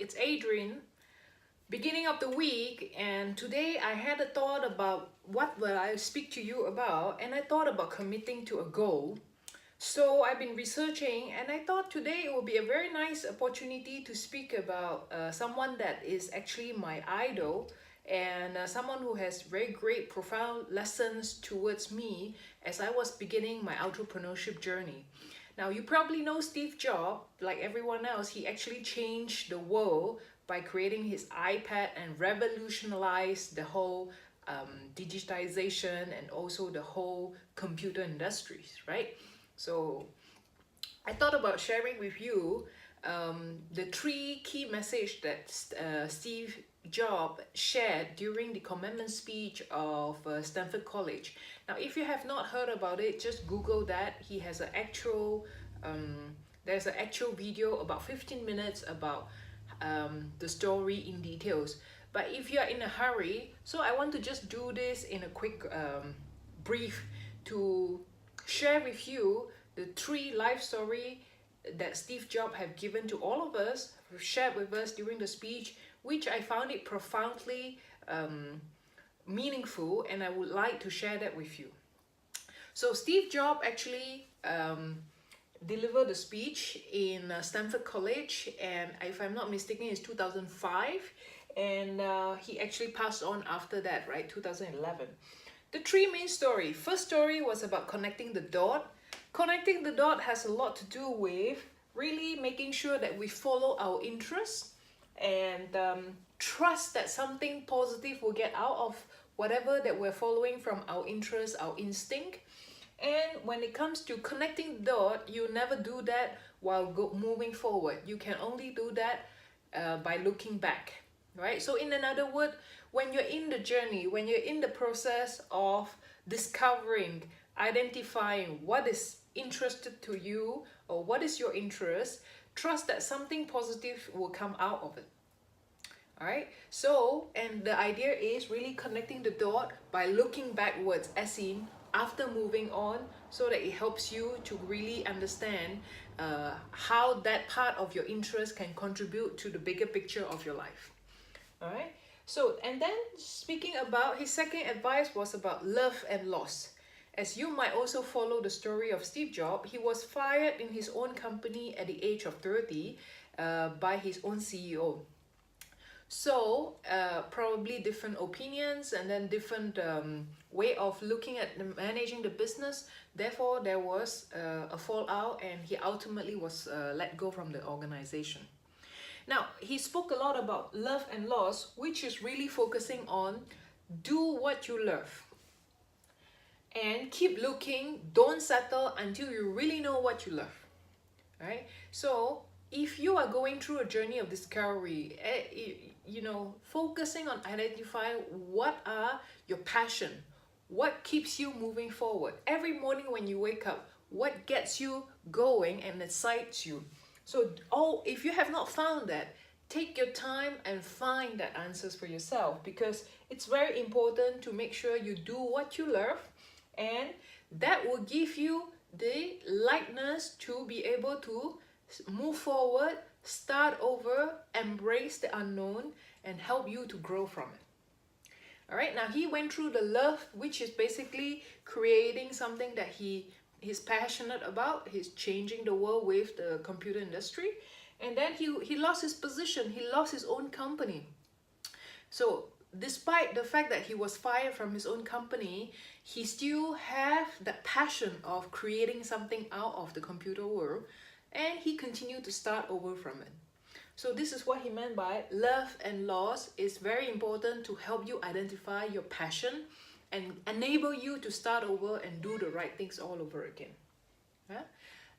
it's Adrian. Beginning of the week, and today I had a thought about what will I speak to you about, and I thought about committing to a goal. So I've been researching, and I thought today it will be a very nice opportunity to speak about someone that is actually my idol, and someone who has very great profound lessons towards me as I was beginning my entrepreneurship journey. Now, you probably know Steve Jobs. Like everyone else, he actually changed the world by creating his iPad and revolutionized the whole digitization and also the whole computer industries, right? So I thought about sharing with you the three key message that Steve Jobs shared during the commencement speech of Stanford College. Now, if you have not heard about it, just Google that. He has an actual, there's an actual video about 15 minutes about the story in details. But if you are in a hurry, so I want to just do this in a quick brief to share with you the three life story that Steve Jobs have given to all of us, shared with us during the speech, which I found it profoundly meaningful, and I would like to share that with you. So Steve Jobs actually delivered the speech in Stanford College, and if I'm not mistaken, it's 2005, and he actually passed on after that, right, 2011. The three main story. First story was about connecting the dot. Connecting the dot has a lot to do with really making sure that we follow our interests and trust that something positive will get out of whatever that we're following from our interests, our instinct. And when it comes to connecting the dot, you never do that while moving forward. You can only do that by looking back, right? So in another word, when you're in the journey, when you're in the process of discovering, identifying what is interested to you or what is your interest, trust that something positive will come out of it. All right, so, and the idea is really connecting the dot by looking backwards, as in after moving on, so that it helps you to really understand how that part of your interest can contribute to the bigger picture of your life. All right, so, and then speaking about his second advice was about love and loss. As you might also follow the story of Steve Jobs, he was fired in his own company at the age of 30 by his own CEO. So probably different opinions and then different way of looking at managing the business. Therefore, there was a fallout, and he ultimately was let go from the organization. Now, he spoke a lot about love and loss, which is really focusing on do what you love. And keep looking, don't settle until you really know what you love, right? So if you are going through a journey of discovery, you know, focusing on identifying what are your passion, what keeps you moving forward. Every morning when you wake up, what gets you going and excites you. So if you have not found that, take your time and find that answers for yourself, because it's very important to make sure you do what you love, and that will give you the lightness to be able to move forward, start over, embrace the unknown, and help you to grow from it. All right, now he went through the love, which is basically creating something that he's passionate about. He's changing the world with the computer industry. And then he lost his position, he lost his own company. So despite the fact that he was fired from his own company, he still have that passion of creating something out of the computer world, and he continued to start over from it. So this is what he meant by love and loss is very important to help you identify your passion and enable you to start over and do the right things all over again. Yeah?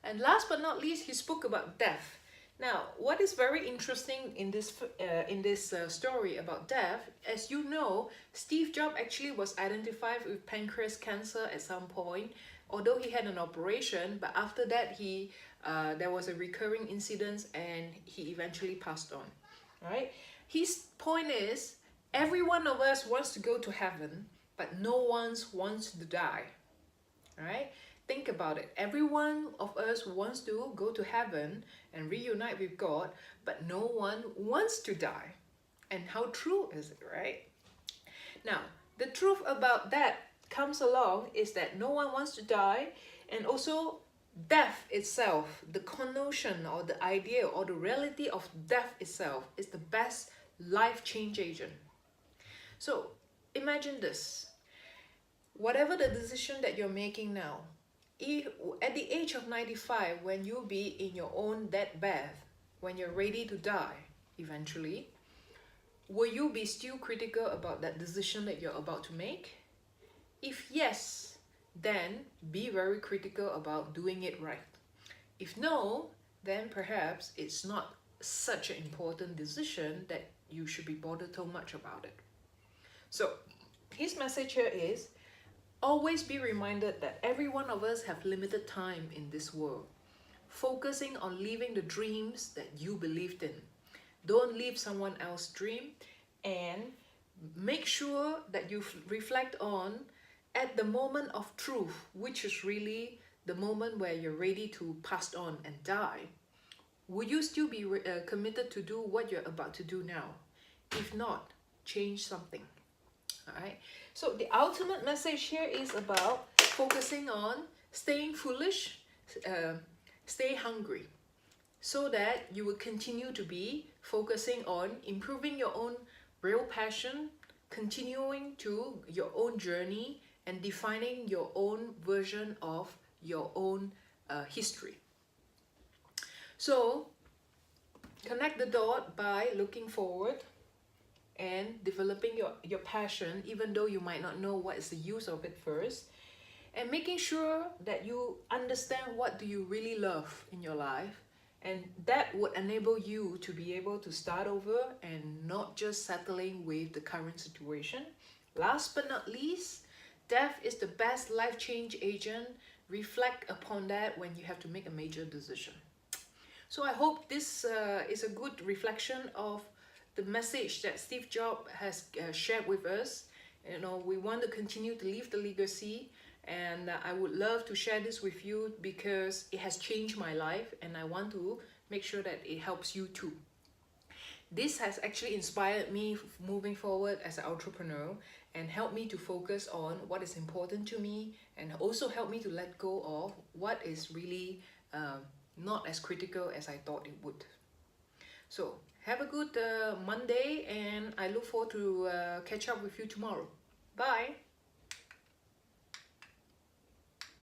And last but not least, he spoke about death. Now, what is very interesting in this story about death, as you know, Steve Jobs actually was identified with pancreas cancer at some point, although he had an operation, but after that there was a recurring incident and he eventually passed on. Right? His point is, every one of us wants to go to heaven, but no one wants to die. Right? think about it. Every one of us wants to go to heaven and reunite with God, but no one wants to die. And how true is it, right? Now, the truth about that comes along is that no one wants to die, and also death itself, the connotation or the idea or the reality of death itself is the best life change agent. So imagine this. Whatever the decision that you're making now, if, at the age of 95, when you'll be in your own deathbed, when you're ready to die eventually, will you be still critical about that decision that you're about to make? If yes, then be very critical about doing it right. If no, then perhaps it's not such an important decision that you should be bothered so much about it. So his message here is, always be reminded that every one of us have limited time in this world. Focusing on living the dreams that you believed in. Don't live someone else's dream, and make sure that you reflect on at the moment of truth, which is really the moment where you're ready to pass on and die. Will you still be committed to do what you're about to do now? If not, change something. All right. So the ultimate message here is about focusing on staying foolish, stay hungry, so that you will continue to be focusing on improving your own real passion, continuing to your own journey, and defining your own version of your own history. So connect the dot by looking forward and developing your passion, even though you might not know what is the use of it first, and making sure that you understand what do you really love in your life, and that would enable you to be able to start over and not just settling with the current situation. Last but not least, death is the best life change agent. Reflect upon that when you have to make a major decision. So I hope this is a good reflection of the message that Steve Jobs has shared with us. You know, we want to continue to leave the legacy, and I would love to share this with you because it has changed my life, and I want to make sure that it helps you too. This has actually inspired me moving forward as an entrepreneur, and helped me to focus on what is important to me, and also helped me to let go of what is really not as critical as I thought it would. So have a good Monday, and I look forward to catch up with you tomorrow. Bye.